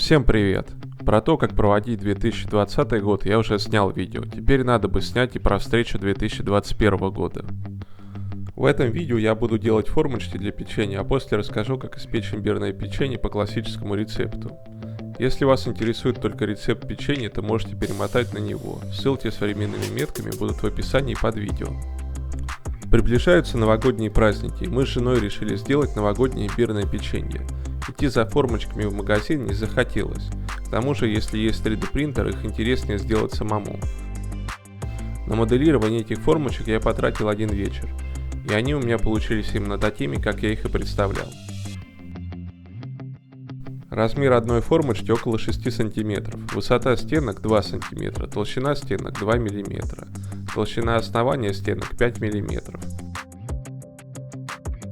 Всем привет! Про то, как проводить 2020 год, я уже снял видео. Теперь надо бы снять и про встречу 2021 года. В этом видео я буду делать формочки для печенья, а после расскажу, как испечь имбирное печенье по классическому рецепту. Если вас интересует только рецепт печенья, то можете перемотать на него. Ссылки с временными метками будут в описании под видео. Приближаются новогодние праздники, и мы с женой решили сделать новогоднее имбирное печенье. Идти за формочками в магазин не захотелось. К тому же, если есть 3D принтер, их интереснее сделать самому. На моделирование этих формочек я потратил один вечер, и они у меня получились именно такими, как я их и представлял. Размер одной формочки около 6 см, высота стенок 2 см, толщина стенок 2 мм, толщина основания стенок 5 мм.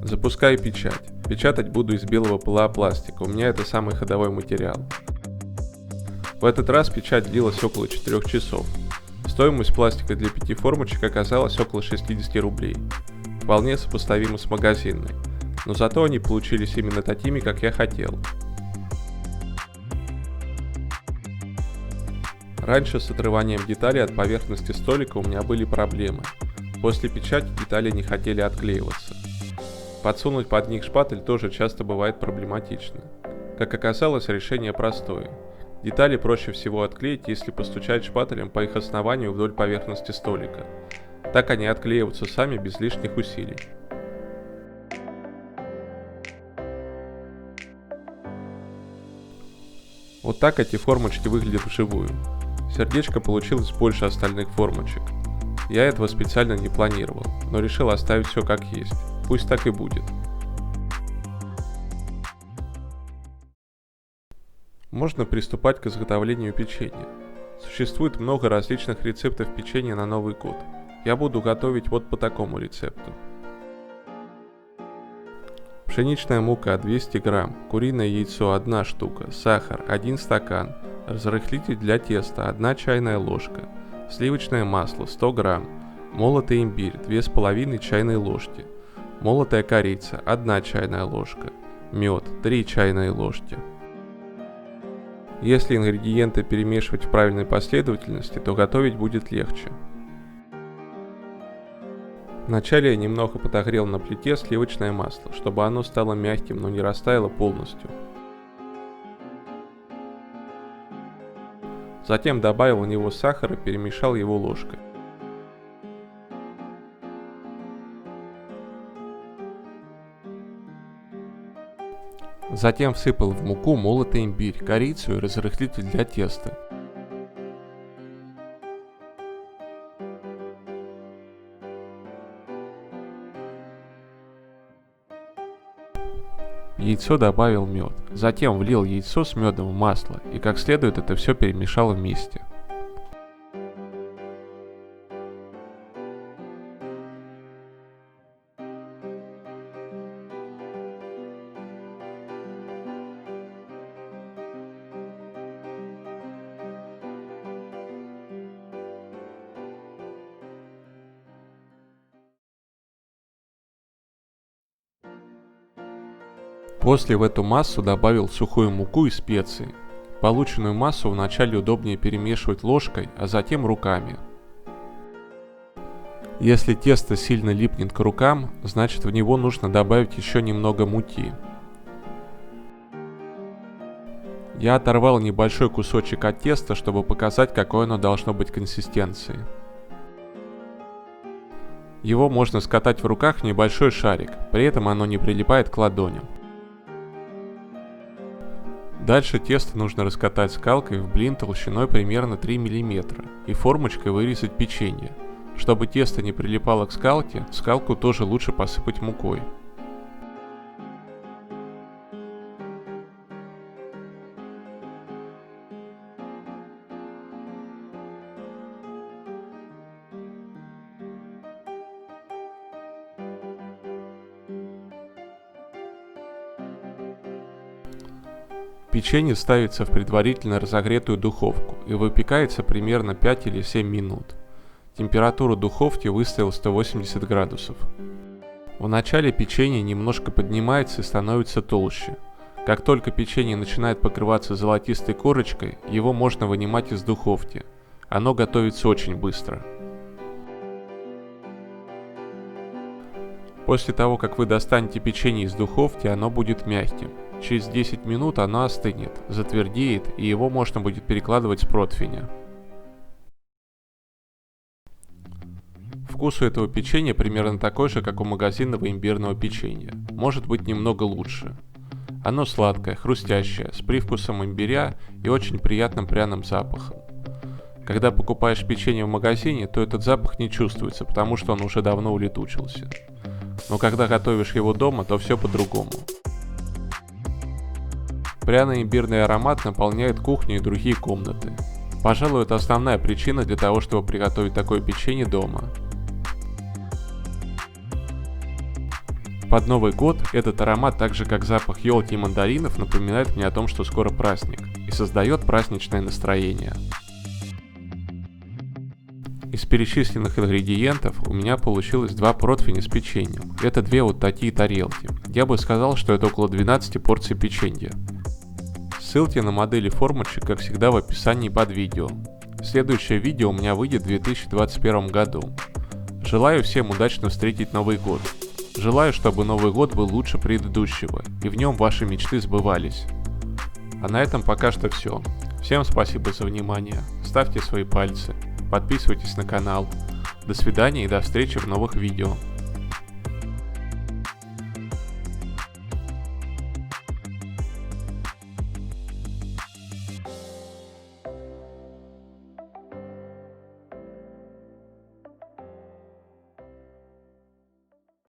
Запускаю печать. Печатать буду из белого пластика, у меня это самый ходовой материал. В этот раз печать длилась около 4 часов. Стоимость пластика для 5 формочек оказалась около 60 рублей. Вполне сопоставимо с магазинной, но зато они получились именно такими, как я хотел. Раньше с отрыванием деталей от поверхности столика у меня были проблемы. После печати детали не хотели отклеиваться. Подсунуть под них шпатель тоже часто бывает проблематично. Как оказалось, решение простое. Детали проще всего отклеить, если постучать шпателем по их основанию вдоль поверхности столика. Так они отклеиваются сами без лишних усилий. Вот так эти формочки выглядят вживую. Сердечко получилось больше остальных формочек. Я этого специально не планировал, но решил оставить все как есть. Пусть так и будет. Можно приступать к изготовлению печенья. Существует много различных рецептов печенья на Новый год. Я буду готовить вот по такому рецепту. Пшеничная мука 200 грамм, куриное яйцо 1 штука, сахар 1 стакан, разрыхлитель для теста 1 чайная ложка, сливочное масло 100 грамм, молотый имбирь 2,5 чайные ложки, молотая корица 1 чайная ложка, мед 3 чайные ложки. Если ингредиенты перемешивать в правильной последовательности, то готовить будет легче. Вначале я немного подогрел на плите сливочное масло, чтобы оно стало мягким, но не растаяло полностью. Затем добавил в него сахар и перемешал его ложкой. Затем всыпал в муку молотый имбирь, корицу и разрыхлитель для теста. В яйцо добавил мед. Затем влил яйцо с медом в масло и как следует это все перемешал вместе. После в эту массу добавил сухую муку и специи. Полученную массу вначале удобнее перемешивать ложкой, а затем руками. Если тесто сильно липнет к рукам, значит в него нужно добавить еще немного муки. Я оторвал небольшой кусочек от теста, чтобы показать, какой оно должно быть консистенции. Его можно скатать в руках в небольшой шарик, при этом оно не прилипает к ладоням. Дальше тесто нужно раскатать скалкой в блин толщиной примерно 3 мм и формочкой вырезать печенье. Чтобы тесто не прилипало к скалке, скалку тоже лучше посыпать мукой. Печенье ставится в предварительно разогретую духовку и выпекается примерно 5 или 7 минут. Температуру духовки выставил 180 градусов. В начале печенье немножко поднимается и становится толще. Как только печенье начинает покрываться золотистой корочкой, его можно вынимать из духовки. Оно готовится очень быстро. После того, как вы достанете печенье из духовки, оно будет мягким. Через 10 минут оно остынет, затвердеет, и его можно будет перекладывать с противня. Вкус у этого печенья примерно такой же, как у магазинного имбирного печенья. Может быть немного лучше. Оно сладкое, хрустящее, с привкусом имбиря и очень приятным пряным запахом. Когда покупаешь печенье в магазине, то этот запах не чувствуется, потому что он уже давно улетучился. Но когда готовишь его дома, то все по-другому. Пряный имбирный аромат наполняет кухню и другие комнаты. Пожалуй, это основная причина для того, чтобы приготовить такое печенье дома. Под Новый год этот аромат, так же как запах елки и мандаринов, напоминает мне о том, что скоро праздник, и создает праздничное настроение. Из перечисленных ингредиентов у меня получилось 2 противня с печеньем. Это 2 вот такие тарелки. Я бы сказал, что это около 12 порций печенья. Ссылки на модели формочек, как всегда, в описании под видео. Следующее видео у меня выйдет в 2021 году. Желаю всем удачно встретить Новый год. Желаю, чтобы Новый год был лучше предыдущего, и в нем ваши мечты сбывались. А на этом пока что все. Всем спасибо за внимание. Ставьте свои пальцы. Подписывайтесь на канал. До свидания и до встречи в новых видео.